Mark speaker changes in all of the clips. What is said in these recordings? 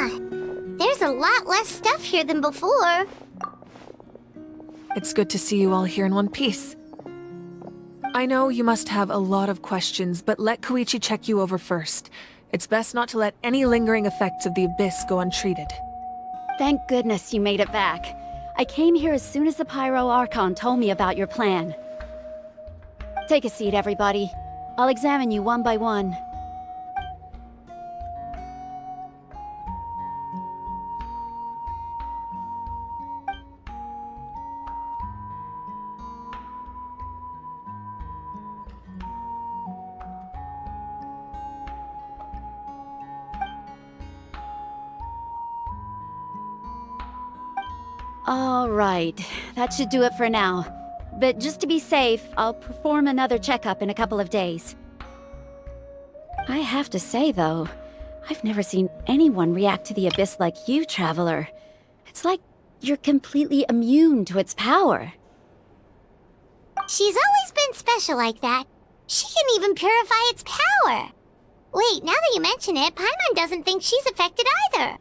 Speaker 1: There's a lot less stuff here than before.
Speaker 2: It's good to see you all here in one piece. I know you must have a lot of questions, but let Koichi check you over first. It's best not to let any lingering effects of the Abyss go untreated.
Speaker 3: Thank goodness you made it back. I came here as soon as the Pyro Archon told me about your plan. Take a seat, everybody. I'll examine you one by one. All right, that should do it for now. But just to be safe, I'll perform another checkup in a couple of days. I have to say, though, I've never seen anyone react to the Abyss like you, Traveler. It's like you're completely immune to its power.
Speaker 1: She's always been special like that. She can even purify its power. Wait, now that you mention it, Paimon doesn't think she's affected either.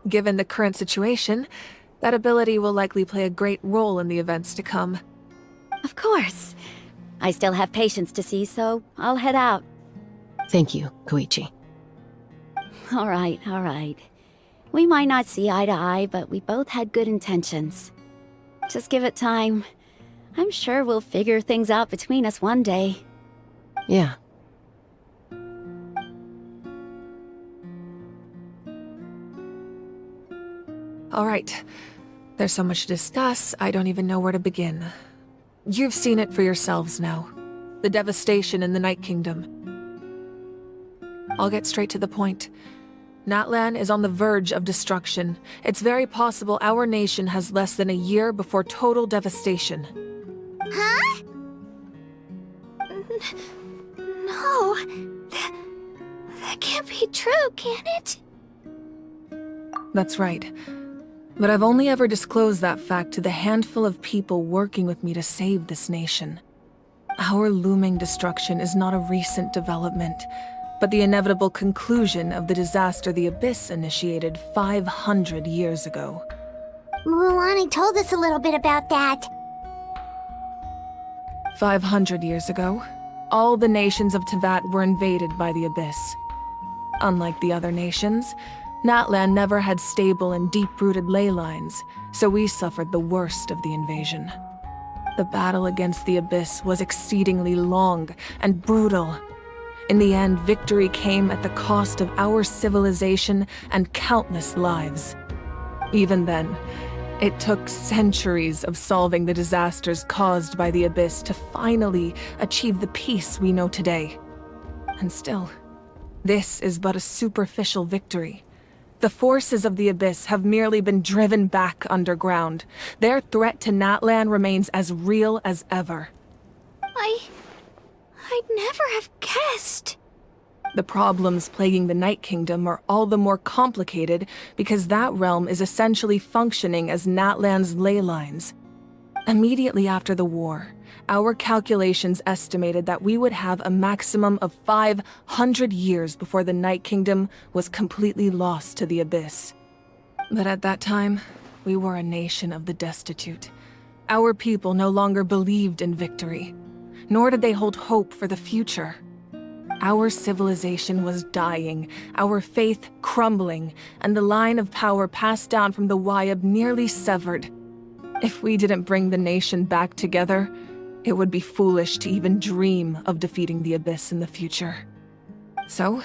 Speaker 2: Given the current situation, that ability will likely play a great role in the events to come.
Speaker 3: Of course. I still have patients to see, so I'll head out.
Speaker 4: Thank you, Koichi.
Speaker 3: All right. We might not see eye to eye, but we both had good intentions. Just give it time. I'm sure we'll figure things out between us one day.
Speaker 4: Yeah.
Speaker 2: All right. There's so much to discuss, I don't even know where to begin. You've seen it for yourselves now. The devastation in the Night Kingdom. I'll get straight to the point. Natlan is on the verge of destruction. It's very possible our nation has less than a year before total devastation.
Speaker 1: Huh? No. That can't be true, can it?
Speaker 2: That's right. But I've only ever disclosed that fact to the handful of people working with me to save this nation. Our looming destruction is not a recent development, but the inevitable conclusion of the disaster the Abyss initiated 500 years ago.
Speaker 1: Mualani told us a little bit about that.
Speaker 2: 500 years ago, all the nations of Teyvat were invaded by the Abyss. Unlike the other nations, Natlan never had stable and deep-rooted ley lines, so we suffered the worst of the invasion. The battle against the Abyss was exceedingly long and brutal. In the end, victory came at the cost of our civilization and countless lives. Even then, it took centuries of solving the disasters caused by the Abyss to finally achieve the peace we know today. And still, this is but a superficial victory. The forces of the Abyss have merely been driven back underground. Their threat to Natlan remains as real as ever.
Speaker 1: I'd never have guessed.
Speaker 2: The problems plaguing the Night Kingdom are all the more complicated because that realm is essentially functioning as Natlan's ley lines. Immediately after the war, our calculations estimated that we would have a maximum of 500 years before the Night Kingdom was completely lost to the Abyss. But at that time, we were a nation of the destitute. Our people no longer believed in victory, nor did they hold hope for the future. Our civilization was dying, our faith crumbling, and the line of power passed down from the Wayab nearly severed. If we didn't bring the nation back together, it would be foolish to even dream of defeating the Abyss in the future. So,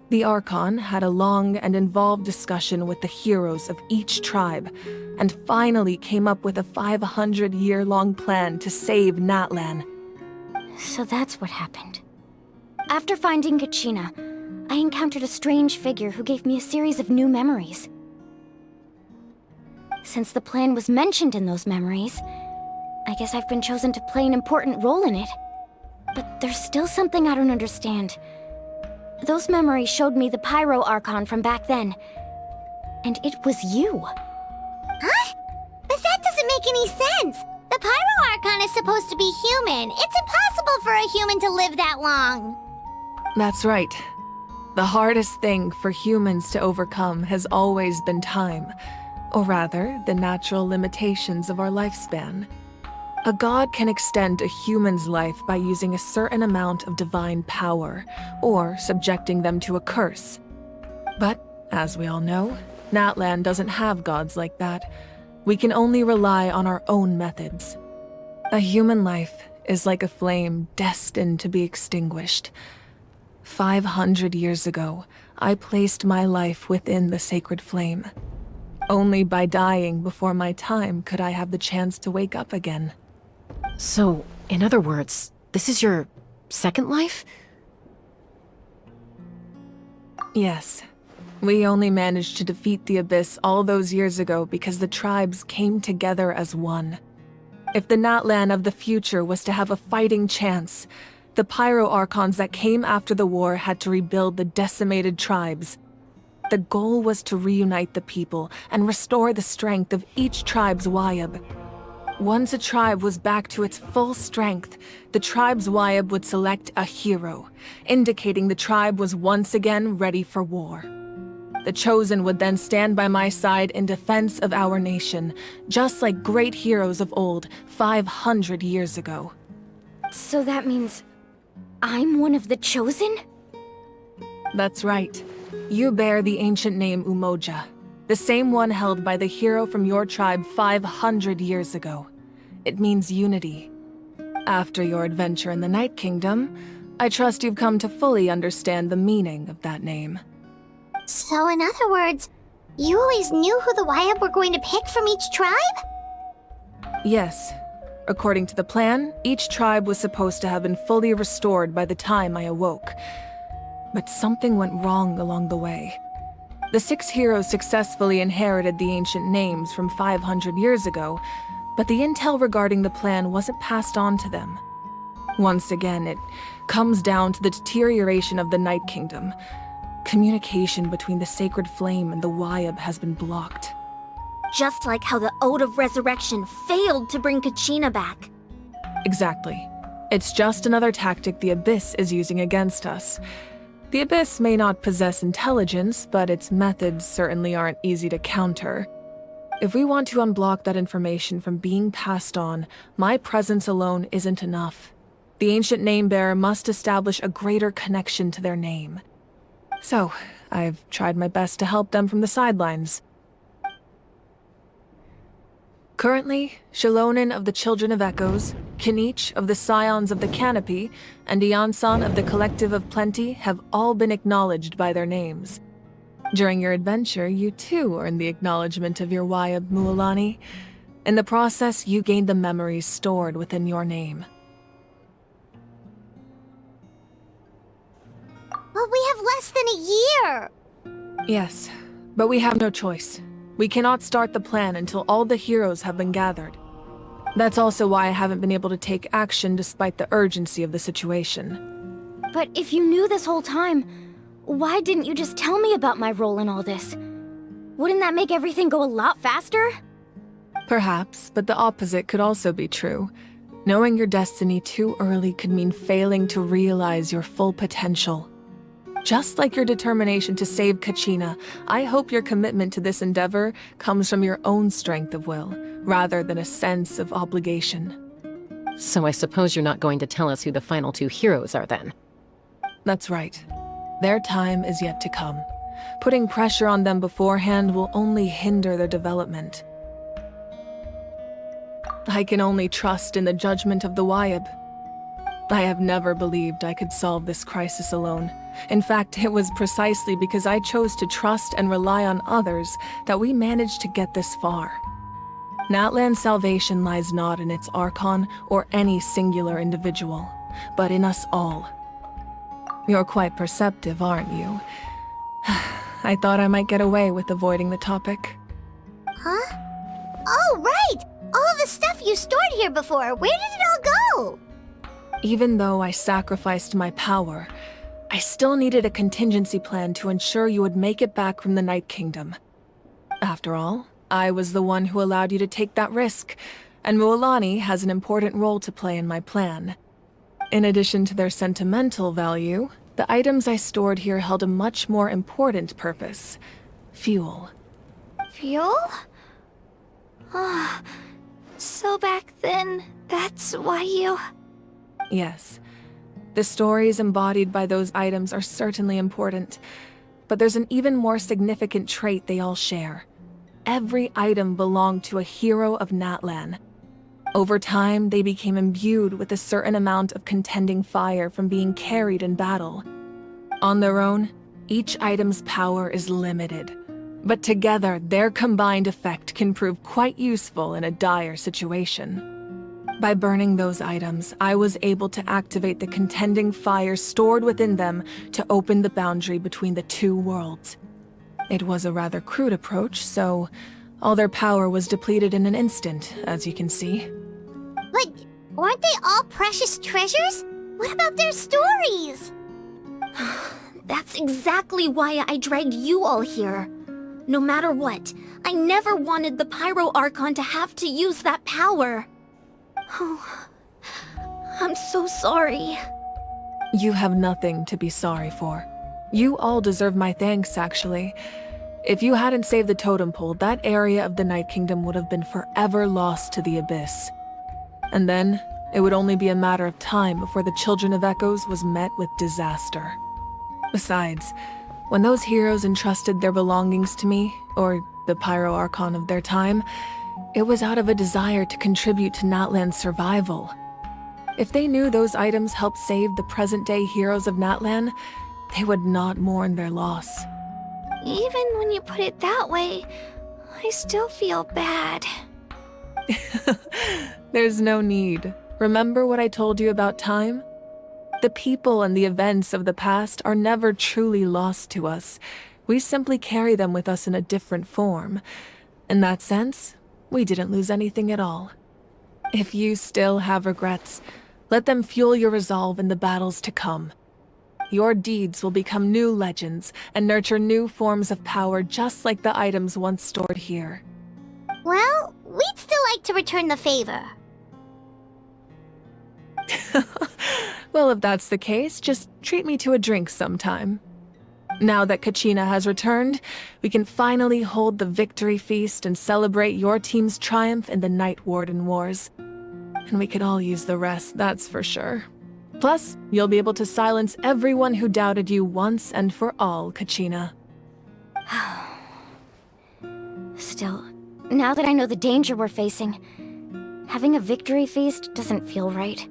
Speaker 2: the Archon had a long and involved discussion with the heroes of each tribe, and finally came up with a 500-year-long plan to save Natlan.
Speaker 1: So that's what happened. After finding Kachina, I encountered a strange figure who gave me a series of new memories. Since the plan was mentioned in those memories, I guess I've been chosen to play an important role in it. But there's still something I don't understand. Those memories showed me the Pyro Archon from back then. And it was you. Huh? But that doesn't make any sense! The Pyro Archon is supposed to be human. It's impossible for a human to live that long.
Speaker 2: That's right. The hardest thing for humans to overcome has always been time, or rather, the natural limitations of our lifespan. A god can extend a human's life by using a certain amount of divine power, or subjecting them to a curse. But, as we all know, Natlan doesn't have gods like that. We can only rely on our own methods. A human life is like a flame destined to be extinguished. 500 years ago, I placed my life within the sacred flame. Only by dying before my time could I have the chance to wake up again.
Speaker 4: So, in other words, this is your second life?
Speaker 2: Yes. We only managed to defeat the Abyss all those years ago because the tribes came together as one. If the Natlan of the future was to have a fighting chance, the Pyro Archons that came after the war had to rebuild the decimated tribes. The goal was to reunite the people and restore the strength of each tribe's Wayab. Once a tribe was back to its full strength, the tribe's Wayab would select a hero, indicating the tribe was once again ready for war. The Chosen would then stand by my side in defense of our nation, just like great heroes of old 500 years ago.
Speaker 1: So that means I'm one of the Chosen?
Speaker 2: That's right. You bear the ancient name Umoja, the same one held by the hero from your tribe 500 years ago. It means unity. After your adventure in the Night Kingdom, I trust you've come to fully understand the meaning of that name.
Speaker 5: So in other words, you always knew who the Wayab were going to pick from each tribe?
Speaker 2: Yes. According to the plan, each tribe was supposed to have been fully restored by the time I awoke. But something went wrong along the way. The 6 heroes successfully inherited the ancient names from 500 years ago, but the intel regarding the plan wasn't passed on to them. Once again, it comes down to the deterioration of the Night Kingdom. Communication between the Sacred Flame and the Wayab has been blocked.
Speaker 6: Just like how the Ode of Resurrection failed to bring Kachina back.
Speaker 2: Exactly. It's just another tactic the Abyss is using against us. The Abyss may not possess intelligence, but its methods certainly aren't easy to counter. If we want to unblock that information from being passed on, my presence alone isn't enough. The ancient name-bearer must establish a greater connection to their name. So, I've tried my best to help them from the sidelines. Currently, Shilonin of the Children of Echoes, Kinich of the Scions of the Canopy, and Iansan of the Collective of Plenty have all been acknowledged by their names. During your adventure, you too earned the acknowledgement of your Wayab, Mualani. In the process, you gained the memories stored within your name.
Speaker 5: But we have less than a year!
Speaker 2: Yes, but we have no choice. We cannot start the plan until all the heroes have been gathered. That's also why I haven't been able to take action despite the urgency of the situation.
Speaker 1: But if you knew this whole time, why didn't you just tell me about my role in all this? Wouldn't that make everything go a lot faster?
Speaker 2: Perhaps, but the opposite could also be true. Knowing your destiny too early could mean failing to realize your full potential. Just like your determination to save Kachina, I hope your commitment to this endeavor comes from your own strength of will, rather than a sense of obligation.
Speaker 4: So I suppose you're not going to tell us who the final 2 heroes are then?
Speaker 2: That's right. Their time is yet to come. Putting pressure on them beforehand will only hinder their development. I can only trust in the judgment of the Wayab. I have never believed I could solve this crisis alone. In fact, it was precisely because I chose to trust and rely on others that we managed to get this far. Natlan's salvation lies not in its Archon or any singular individual, but in us all. You're quite perceptive, aren't you? I thought I might get away with avoiding the topic.
Speaker 5: Huh? Oh, right! All the stuff you stored here before, where did it all go?
Speaker 2: Even though I sacrificed my power, I still needed a contingency plan to ensure you would make it back from the Night Kingdom. After all, I was the one who allowed you to take that risk, and Mualani has an important role to play in my plan. In addition to their sentimental value, The items I stored here held a much more important purpose. Fuel.
Speaker 5: Fuel? So back then, that's why you...
Speaker 2: Yes. The stories embodied by those items are certainly important, but there's an even more significant trait they all share. Every item belonged to a hero of Natlan. Over time, they became imbued with a certain amount of contending fire from being carried in battle. On their own, each item's power is limited, but together, their combined effect can prove quite useful in a dire situation. By burning those items, I was able to activate the contending fire stored within them to open the boundary between the two worlds. It was a rather crude approach, so all their power was depleted in an instant, as you can see.
Speaker 5: But weren't they all precious treasures? What about their stories?
Speaker 6: That's exactly why I dragged you all here. No matter what, I never wanted the Pyro Archon to have to use that power. Oh, I'm so sorry.
Speaker 2: You have nothing to be sorry for. You all deserve my thanks, actually. If you hadn't saved the totem pole, that area of the Night Kingdom would have been forever lost to the abyss. And then, it would only be a matter of time before the Children of Echoes was met with disaster. Besides, when those heroes entrusted their belongings to me, or the Pyro Archon of their time, it was out of a desire to contribute to Natlan's survival. If they knew those items helped save the present-day heroes of Natlan, they would not mourn their loss.
Speaker 5: Even when you put it that way, I still feel bad.
Speaker 2: There's no need. Remember what I told you about time? The people and the events of the past are never truly lost to us. We simply carry them with us in a different form. In that sense, we didn't lose anything at all. If you still have regrets, let them fuel your resolve in the battles to come. Your deeds will become new legends and nurture new forms of power just like the items once stored here.
Speaker 5: Well, we'd still like to return the favor.
Speaker 2: Well, if that's the case, just treat me to a drink sometime. Now that Kachina has returned, we can finally hold the victory feast and celebrate your team's triumph in the Night Warden Wars. And we could all use the rest, that's for sure. Plus, you'll be able to silence everyone who doubted you once and for all, Kachina.
Speaker 1: Still, now that I know the danger we're facing, having a victory feast doesn't feel right.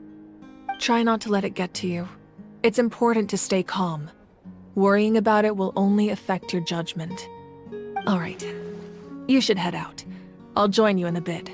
Speaker 2: Try not to let it get to you. It's important to stay calm. Worrying about it will only affect your judgment. All right. You should head out. I'll join you in a bit.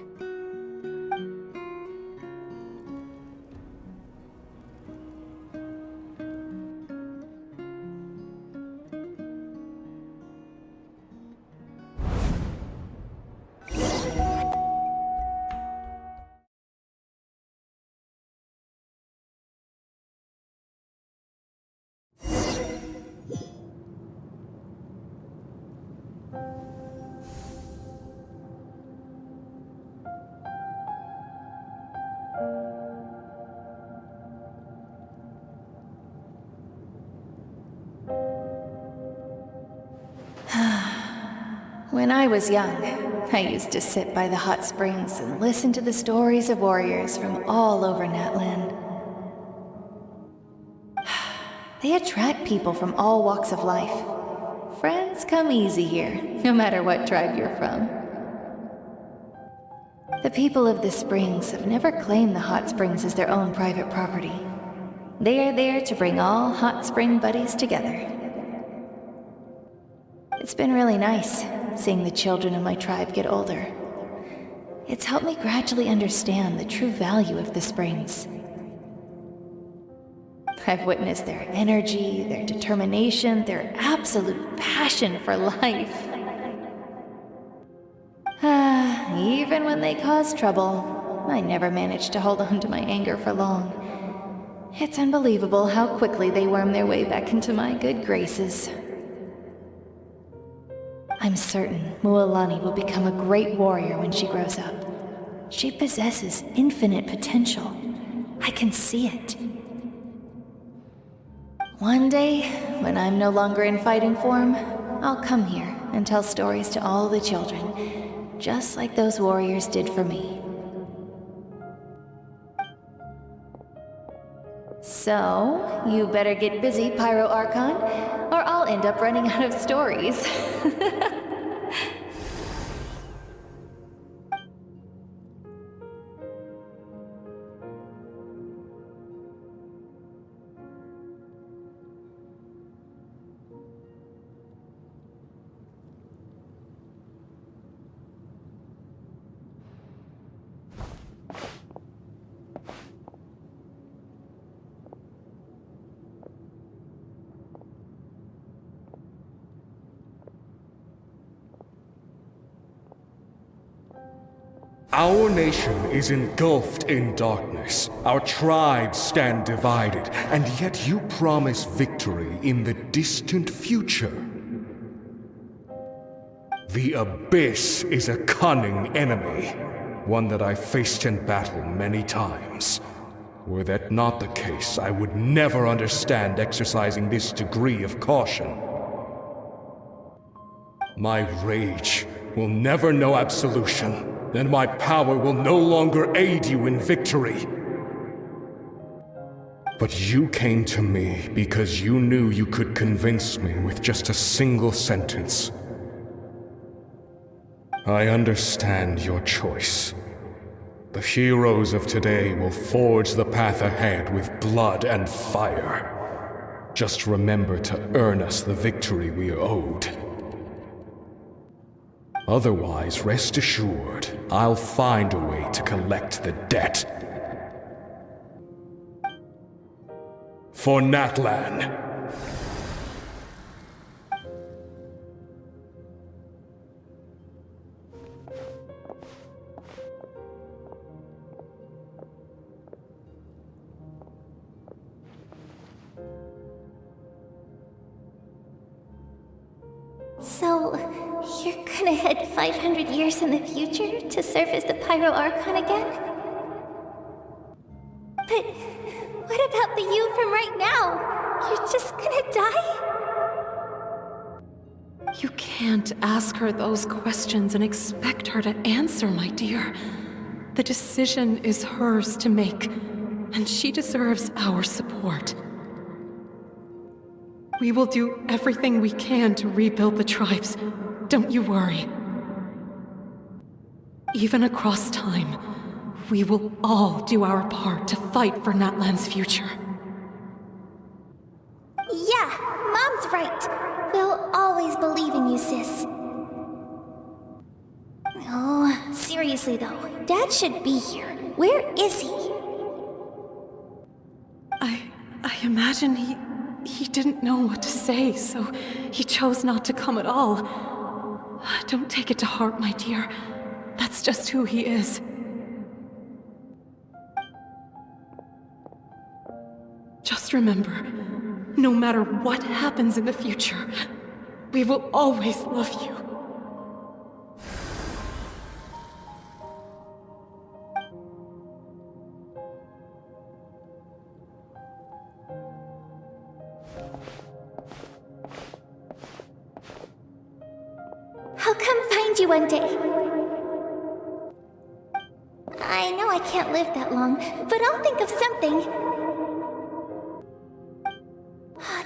Speaker 7: When I was young, I used to sit by the hot springs and listen to the stories of warriors from all over Natlan. They attract people from all walks of life. Friends come easy here, no matter what tribe you're from. The people of the springs have never claimed the hot springs as their own private property. They are there to bring all hot spring buddies together. It's been really nice, seeing the children of my tribe get older. It's helped me gradually understand the true value of the springs. I've witnessed their energy, their determination, their absolute passion for life. Even when they cause trouble, I never managed to hold on to my anger for long. It's unbelievable how quickly they worm their way back into my good graces. I'm certain Mualani will become a great warrior when she grows up. She possesses infinite potential. I can see it. One day, when I'm no longer in fighting form, I'll come here and tell stories to all the children, just like those warriors did for me. So, you better get busy, Pyro Archon, or I'll end up running out of stories.
Speaker 8: Our nation is engulfed in darkness. Our tribes stand divided, and yet you promise victory in the distant future. The Abyss is a cunning enemy, one that I faced in battle many times. Were that not the case, I would never understand exercising this degree of caution. My rage will never know absolution. Then my power will no longer aid you in victory. But you came to me because you knew you could convince me with just a single sentence. I understand your choice. The heroes of today will forge the path ahead with blood and fire. Just remember to earn us the victory we are owed. Otherwise, rest assured, I'll find a way to collect the debt. For Natlan.
Speaker 5: So, you're gonna head 500 years in the future to serve as the Pyro Archon again? But what about the you from right now? You're just gonna die?
Speaker 4: You can't ask her those questions and expect her to answer, my dear. The decision is hers to make, and she deserves our support. We will do everything we can to rebuild the tribes. Don't you worry. Even across time, we will all do our part to fight for Natlan's future.
Speaker 5: Yeah, Mom's right. We'll always believe in you, sis. Oh, seriously though, Dad should be here. Where is he?
Speaker 4: I imagine he didn't know what to say, so he chose not to come at all. Don't take it to heart, my dear. That's just who he is. Just remember, no matter what happens in the future, we will always love you.
Speaker 5: I'll come find you one day. I know I can't live that long, but I'll think of something.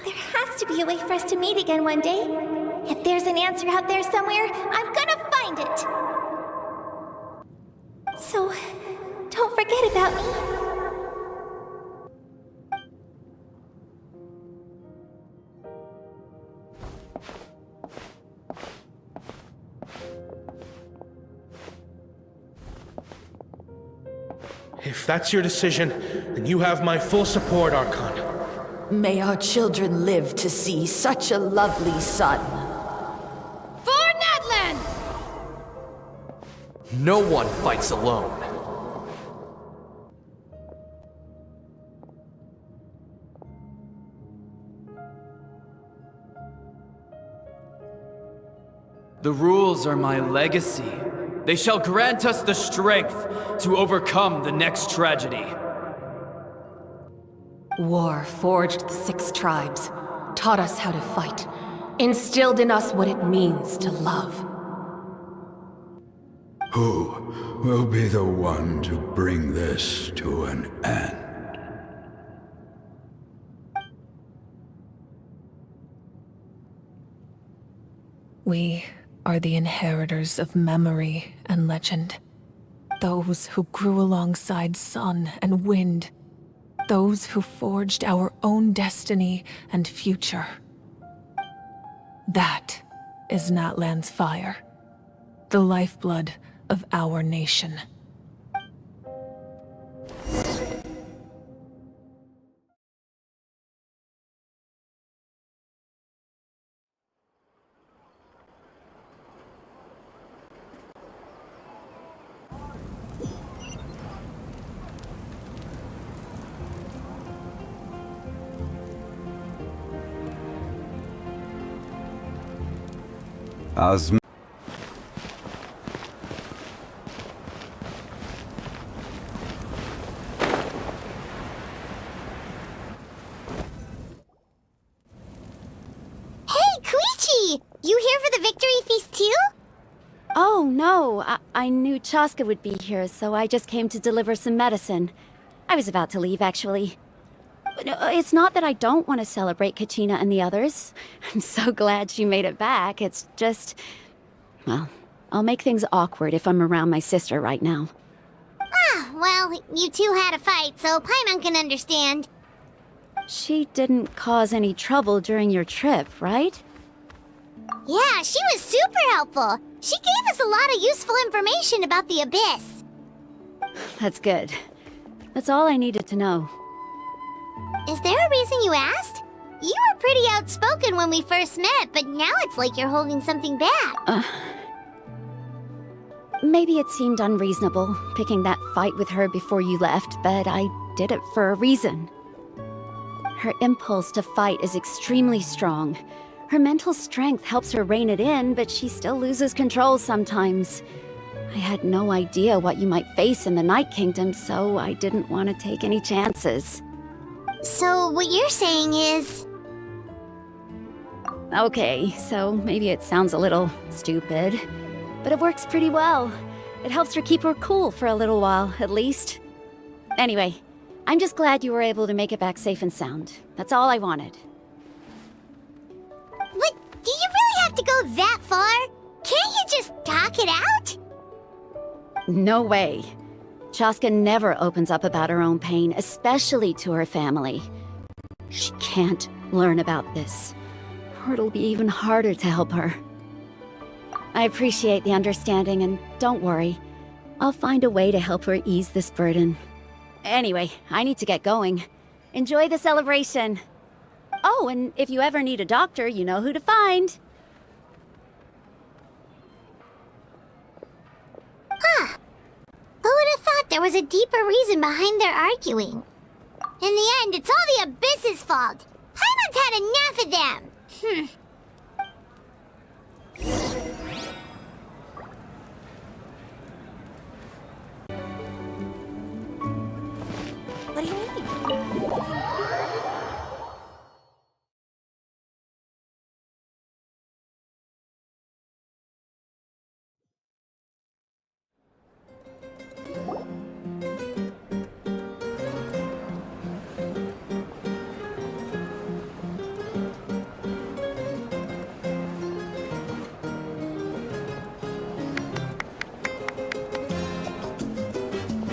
Speaker 5: There has to be a way for us to meet again one day. If there's an answer out there somewhere, I'm gonna find it. So, don't forget about me.
Speaker 9: If that's your decision, then you have my full support, Archon.
Speaker 10: May our children live to see such a lovely son.
Speaker 3: For Natlan!
Speaker 11: No one fights alone. The rules are my legacy. They shall grant us the strength to overcome the next tragedy.
Speaker 12: War forged the 6 tribes, taught us how to fight, instilled in us what it means to love.
Speaker 13: Who will be the one to bring this to an end?
Speaker 2: We are the inheritors of memory and legend. Those who grew alongside sun and wind. Those who forged our own destiny and future. That is Natlan's fire. The lifeblood of our nation.
Speaker 5: You here for the victory feast too?
Speaker 3: Oh, no. I knew Chaska would be here, so I just came to deliver some medicine. I was about to leave, actually. It's not that I don't want to celebrate Kachina and the others. I'm so glad she made it back. It's just... well, I'll make things awkward if I'm around my sister right now.
Speaker 5: Ah, well, you two had a fight, so Paimon can understand.
Speaker 3: She didn't cause any trouble during your trip, right?
Speaker 5: Yeah, she was super helpful. She gave us a lot of useful information about the Abyss.
Speaker 3: That's good. That's all I needed to know.
Speaker 5: Is there a reason you asked? You were pretty outspoken when we first met, but now it's like you're holding something back.
Speaker 3: Maybe it seemed unreasonable, picking that fight with her before you left, but I did it for a reason. Her impulse to fight is extremely strong. Her mental strength helps her rein it in, but she still loses control sometimes. I had no idea what you might face in the Night Kingdom, so I didn't want to take any chances.
Speaker 5: So what you're saying is...
Speaker 3: Okay, so maybe it sounds a little stupid, but it works pretty well. It helps her keep her cool for a little while, at least. Anyway, I'm just glad you were able to make it back safe and sound. That's all I wanted.
Speaker 5: But do you really have to go that far? Can't you just talk it out?
Speaker 3: No way. Chaska never opens up about her own pain, especially to her family. She can't learn about this, or it'll be even harder to help her. I appreciate the understanding, and don't worry. I'll find a way to help her ease this burden. Anyway, I need to get going. Enjoy the celebration. Oh, and if you ever need a doctor, you know who to find.
Speaker 5: Huh. Who would have thought there was a deeper reason behind their arguing? In the end, it's all the Abyss's fault. Paimon's had enough of them.
Speaker 1: What do you mean?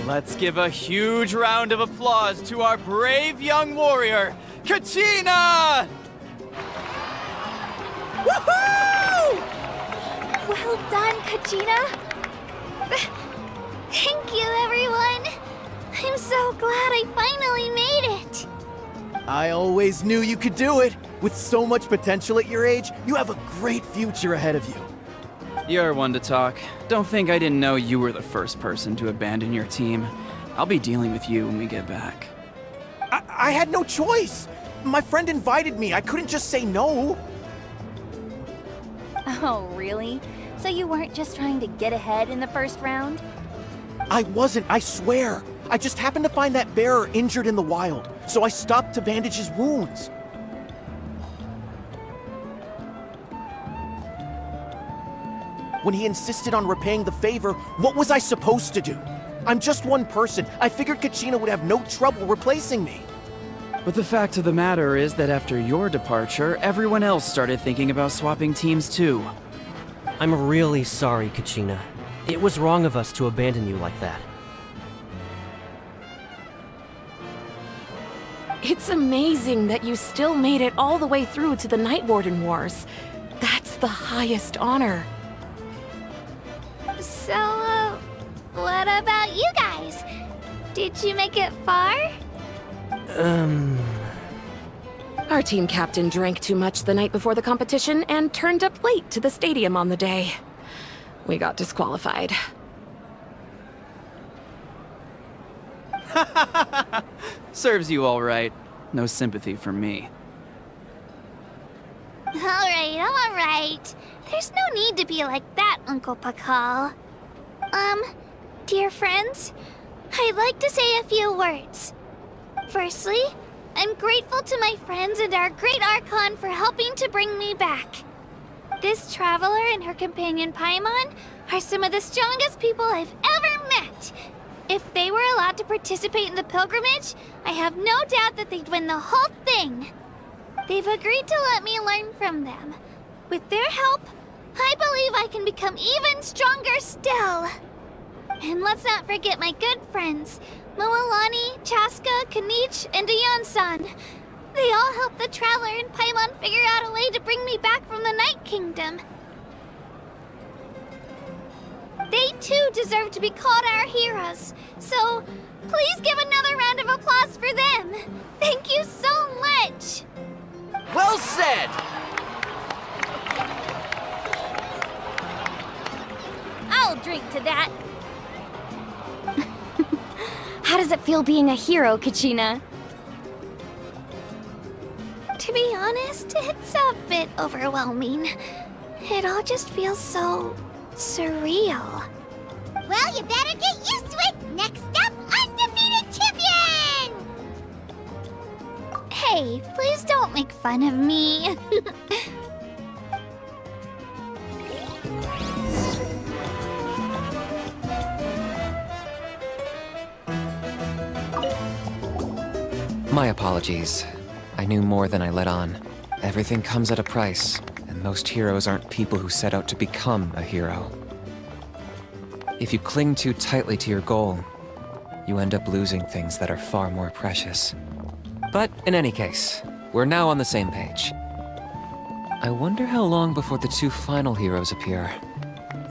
Speaker 11: Let's give a huge round of applause to our brave young warrior, Kachina!
Speaker 1: Woohoo! Well done, Kachina! Thank you, everyone! I'm so glad I finally made it!
Speaker 14: I always knew you could do it! With so much potential at your age, you have a great future ahead of you.
Speaker 11: You're one to talk. Don't think I didn't know you were the first person to abandon your team. I'll be dealing with you when we get back.
Speaker 14: I had no choice! My friend invited me, I couldn't just say no!
Speaker 1: Oh, really? So you weren't just trying to get ahead in the first round?
Speaker 14: I wasn't, I swear! I just happened to find that bearer injured in the wild, so I stopped to bandage his wounds. When he insisted on repaying the favor, what was I supposed to do? I'm just one person. I figured Kachina would have no trouble replacing me.
Speaker 11: But the fact of the matter is that after your departure, everyone else started thinking about swapping teams too.
Speaker 15: I'm really sorry, Kachina. It was wrong of us to abandon you like that.
Speaker 12: It's amazing that you still made it all the way through to the Night Warden Wars. That's the highest honor.
Speaker 5: So, what about you guys? Did you make it far?
Speaker 12: Our team captain drank too much the night before the competition and turned up late to the stadium on the day. We got disqualified.
Speaker 11: Serves you all right. No sympathy from me.
Speaker 5: Alright. There's no need to be like that, Uncle Pakal. Dear friends, I'd like to say a few words. Firstly, I'm grateful to my friends and our great Archon for helping to bring me back. This traveler and her companion Paimon are some of the strongest people I've ever met. If they were allowed to participate in the pilgrimage, I have no doubt that they'd win the whole thing. They've agreed to let me learn from them. With their help, I believe I can become even stronger still. And let's not forget my good friends, Moalani, Chaska, Kanich, and Ayan-san. They all helped the Traveler and Paimon figure out a way to bring me back from the Night Kingdom. They too deserve to be called our heroes, so please give another round of applause for them. Thank you so much!
Speaker 14: Well said!
Speaker 5: I'll drink to that.
Speaker 1: How does it feel being a hero, Kachina?
Speaker 5: To be honest, it's a bit overwhelming. It all just feels so surreal. Well, you better get used to it! Next up, undefeated champion! Hey, please don't make fun of me.
Speaker 16: My apologies. I knew more than I let on. Everything comes at a price, and most heroes aren't people who set out to become a hero. If you cling too tightly to your goal, you end up losing things that are far more precious. But in any case, we're now on the same page. I wonder how long before the two final heroes appear.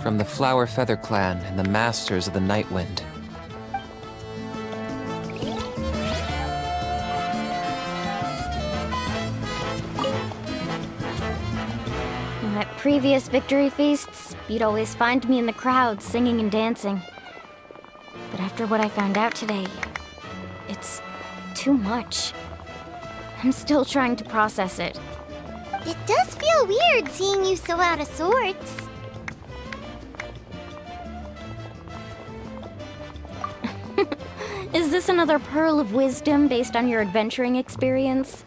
Speaker 16: From the Flower Feather Clan and the Masters of the Night Wind.
Speaker 1: At previous victory feasts, you'd always find me in the crowd singing and dancing. But after what I found out today, it's too much. I'm still trying to process it.
Speaker 5: It does feel weird seeing you so out of sorts.
Speaker 1: Is this another pearl of wisdom based on your adventuring experience?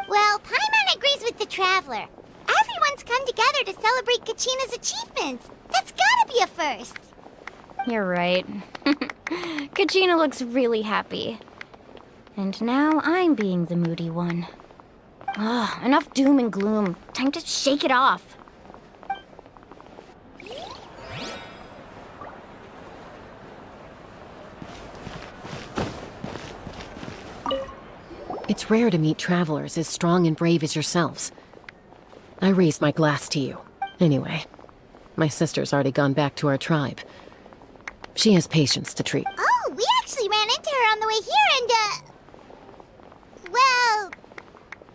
Speaker 5: Well, Paimon agrees with the Traveler. Everyone's come together to celebrate Kachina's achievements. That's gotta be a first.
Speaker 1: You're right. Kachina looks really happy. And now I'm being the moody one. Ugh, enough doom and gloom. Time to shake it off.
Speaker 17: It's rare to meet travelers as strong and brave as yourselves. I raise my glass to you. Anyway, my sister's already gone back to our tribe. She has patients to treat.
Speaker 5: Oh, we actually ran into her on the way here and, well,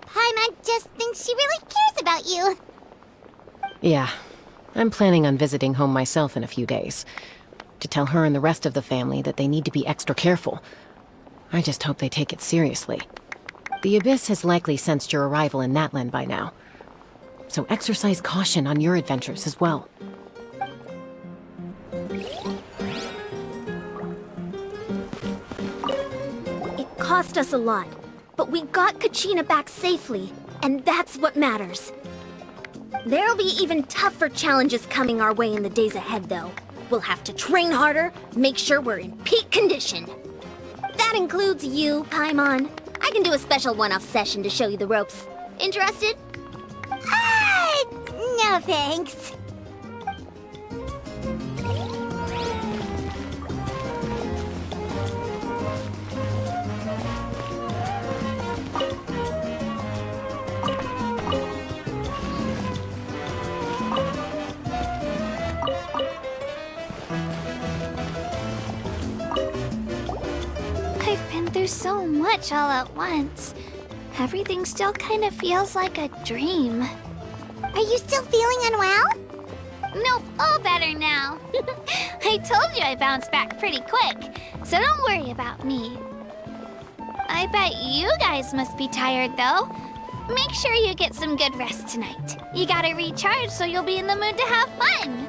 Speaker 5: Paimon just thinks she really cares about you.
Speaker 17: Yeah, I'm planning on visiting home myself in a few days. To tell her and the rest of the family that they need to be extra careful. I just hope they take it seriously. The Abyss has likely sensed your arrival in Natlan by now. So exercise caution on your adventures as well.
Speaker 6: It cost us a lot, But we got Kachina back safely, and that's what matters. There'll be even tougher challenges coming our way in the days ahead, though. We'll have to train harder, make sure we're in peak condition. That includes you, Paimon. I can do a special one-off session to show you the ropes. Interested?
Speaker 5: No thanks. I've been through so much all at once. Everything still kind of feels like a dream. Are you still feeling unwell? Nope, all better now. I told you I bounced back pretty quick, so don't worry about me. I bet you guys must be tired, though. Make sure you get some good rest tonight. You gotta recharge so you'll be in the mood to have fun.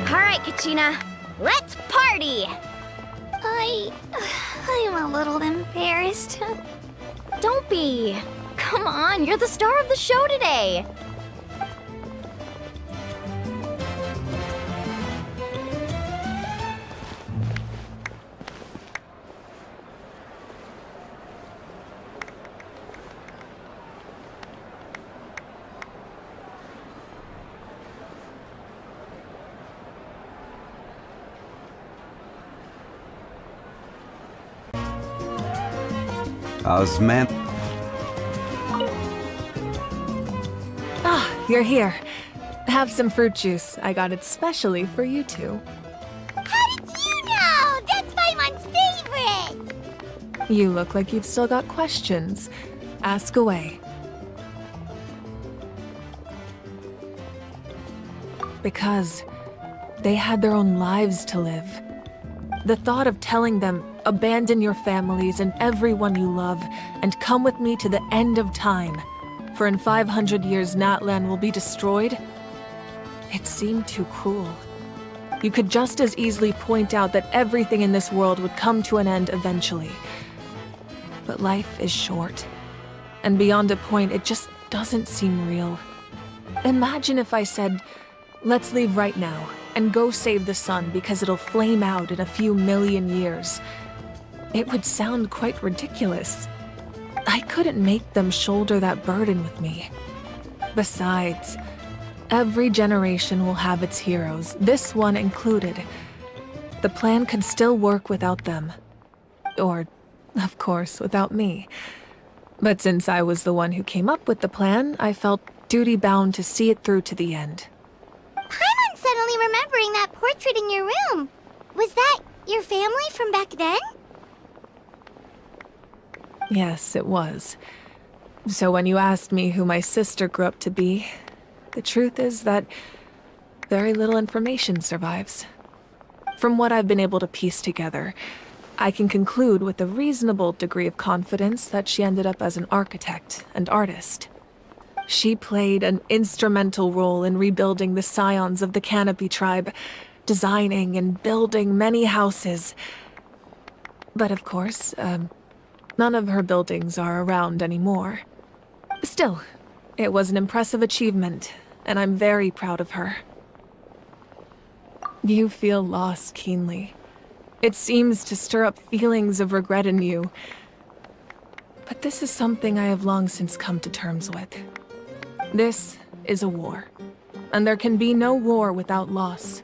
Speaker 6: Alright, Kachina, let's party!
Speaker 5: I'm a little embarrassed.
Speaker 6: Don't be. Come on, you're the star of the show today.
Speaker 18: Osman.
Speaker 2: Ah, you're here. Have some fruit juice. I got it specially for you two.
Speaker 5: How did you know? That's Paimon's favorite!
Speaker 2: You look like you've still got questions. Ask away. Because they had their own lives to live. The thought of telling them, abandon your families and everyone you love, and come with me to the end of time, for in 500 years Natlan will be destroyed, it seemed too cruel. You could just as easily point out that everything in this world would come to an end eventually. But life is short, and beyond a point, it just doesn't seem real. Imagine if I said, let's leave right now, and go save the sun because it'll flame out in a few million years. It would sound quite ridiculous. I couldn't make them shoulder that burden with me. Besides, every generation will have its heroes, this one included. The plan could still work without them. Or, of course, without me. But since I was the one who came up with the plan, I felt duty-bound to see it through to the end.
Speaker 5: Paimon's suddenly remembering that portrait in your room. Was that your family from back then?
Speaker 2: Yes, it was. So when you asked me who my sister grew up to be, the truth is that very little information survives. From what I've been able to piece together, I can conclude with a reasonable degree of confidence that she ended up as an architect and artist. She played an instrumental role in rebuilding the scions of the Canopy tribe, designing and building many houses. But of course, none of her buildings are around anymore. Still, it was an impressive achievement, and I'm very proud of her. You feel loss keenly. It seems to stir up feelings of regret in you. But this is something I have long since come to terms with. This is a war, and there can be no war without loss.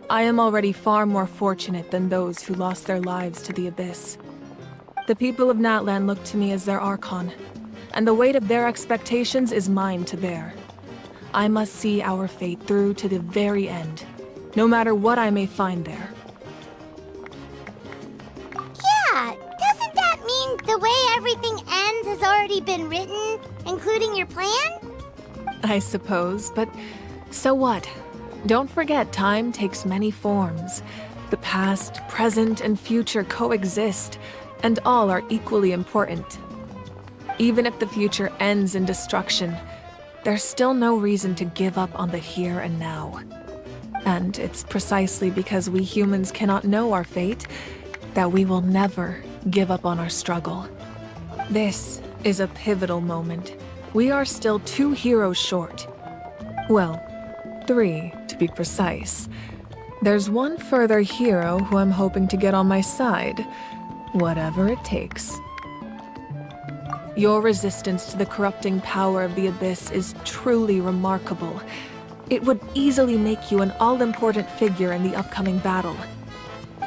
Speaker 2: I am already far more fortunate than those who lost their lives to the Abyss. The people of Natlan look to me as their Archon, and the weight of their expectations is mine to bear. I must see our fate through to the very end, no matter what I may find there.
Speaker 5: Yeah, doesn't that mean the way everything ends has already been written, including your plan?
Speaker 2: I suppose, but so what? Don't forget, time takes many forms. The past, present, and future coexist, and all are equally important. Even if the future ends in destruction, there's still no reason to give up on the here and now. And it's precisely because we humans cannot know our fate that we will never give up on our struggle. This is a pivotal moment. We are still 2 heroes short. Well, 3 to be precise. There's one further hero who I'm hoping to get on my side, whatever it takes. Your resistance to the corrupting power of the Abyss is truly remarkable. It would easily make you an all-important figure in the upcoming battle.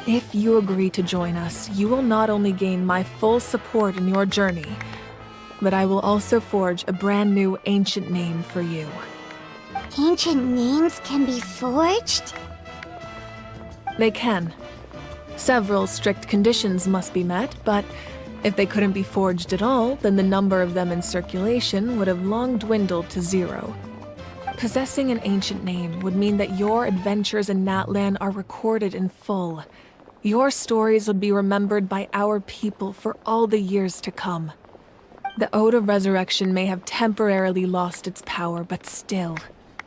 Speaker 2: If you agree to join us, you will not only gain my full support in your journey, but I will also forge a brand new ancient name for you.
Speaker 5: Ancient names can be forged?
Speaker 2: They can. Several strict conditions must be met, but if they couldn't be forged at all, then the number of them in circulation would have long dwindled to 0. Possessing an ancient name would mean that your adventures in Natlan are recorded in full. Your stories would be remembered by our people for all the years to come. The Ode of Resurrection may have temporarily lost its power, but still,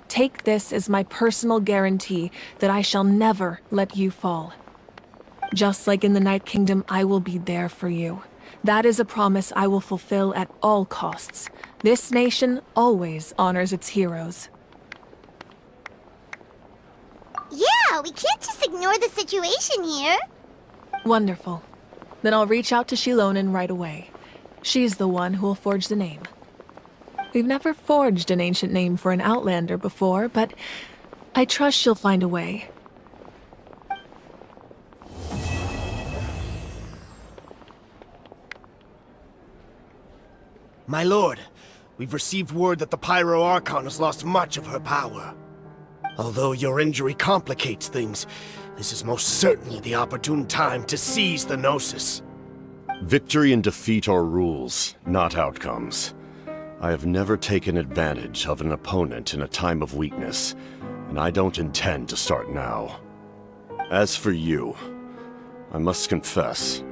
Speaker 2: take this as my personal guarantee that I shall never let you fall. Just like in the Night Kingdom, I will be there for you. That is a promise I will fulfill at all costs. This nation always honors its heroes.
Speaker 5: Yeah, we can't just ignore the situation here.
Speaker 2: Wonderful. Then I'll reach out to Shilonen right away. She's the one who will forge the name. We've never forged an ancient name for an Outlander before, but I trust she'll find a way.
Speaker 14: My lord, we've received word that the Pyro Archon has lost much of her power. Although your injury complicates things, this is most certainly the opportune time to seize the Gnosis.
Speaker 18: Victory and defeat are rules, not outcomes. I have never taken advantage of an opponent in a time of weakness, and I don't intend to start now. As for you, I must confess,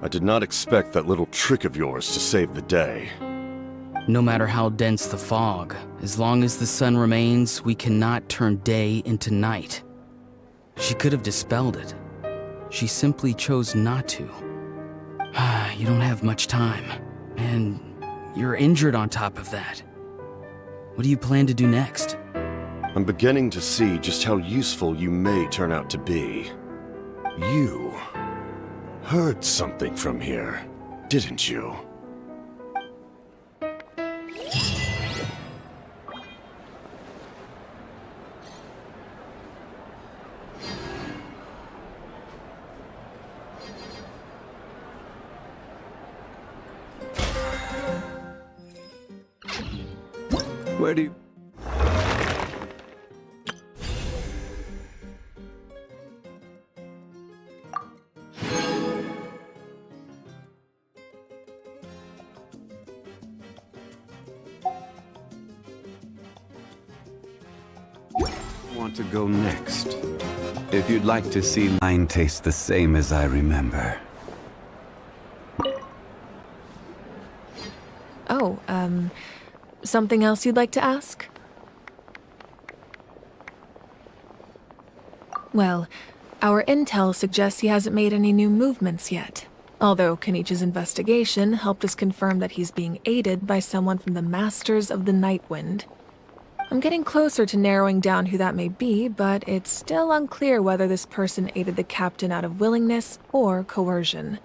Speaker 18: I did not expect that little trick of yours to save the day.
Speaker 19: No matter how dense the fog, as long as the sun remains, we cannot turn day into night. She could have dispelled it. She simply chose not to. You don't have much time, and you're injured on top of that. What do you plan to do next?
Speaker 18: I'm beginning to see just how useful you may turn out to be. You heard something from here, didn't you?
Speaker 13: Where do you...
Speaker 20: want to go next? If you'd like to see mine taste the same as I remember.
Speaker 2: Oh, something else you'd like to ask? Well, our intel suggests he hasn't made any new movements yet. Although Kenichi's investigation helped us confirm that he's being aided by someone from the Masters of the Nightwind. I'm getting closer to narrowing down who that may be, but it's still unclear whether this person aided the captain out of willingness or coercion.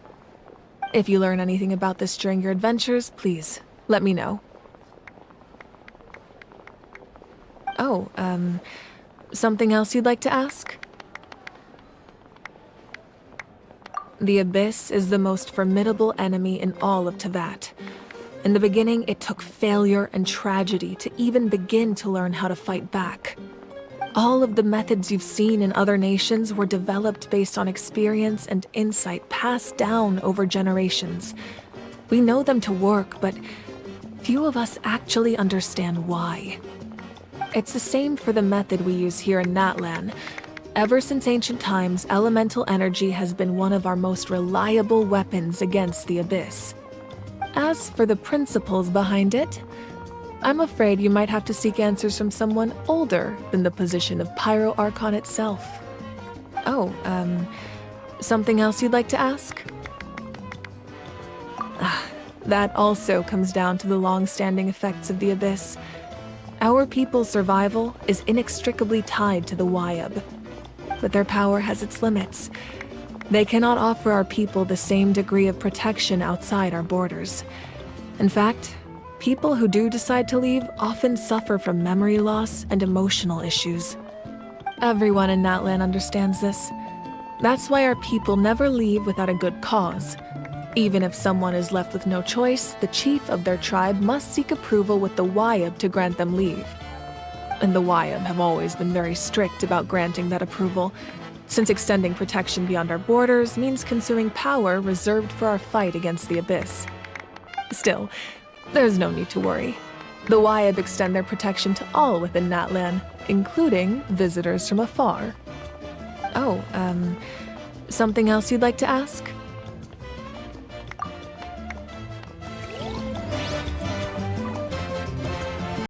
Speaker 2: If you learn anything about this during your adventures, please, let me know. Oh, something else you'd like to ask? The Abyss is the most formidable enemy in all of Teyvat. In the beginning, it took failure and tragedy to even begin to learn how to fight back. All of the methods you've seen in other nations were developed based on experience and insight passed down over generations. We know them to work, but few of us actually understand why. It's the same for the method we use here in Natlan. Ever since ancient times, elemental energy has been one of our most reliable weapons against the Abyss. As for the principles behind it, I'm afraid you might have to seek answers from someone older than the position of Pyro Archon itself. Oh, something else you'd like to ask? That also comes down to the long-standing effects of the Abyss. Our people's survival is inextricably tied to the Wyab, but their power has its limits. They cannot offer our people the same degree of protection outside our borders. In fact, people who do decide to leave often suffer from memory loss and emotional issues. Everyone in Natlan understands this. That's why our people never leave without a good cause. Even if someone is left with no choice, the chief of their tribe must seek approval with the Wyab to grant them leave. And the Wyab have always been very strict about granting that approval, since extending protection beyond our borders means consuming power reserved for our fight against the Abyss. Still, there's no need to worry. The Wyab extend their protection to all within Natlan, including visitors from afar. Oh, something else you'd like to ask?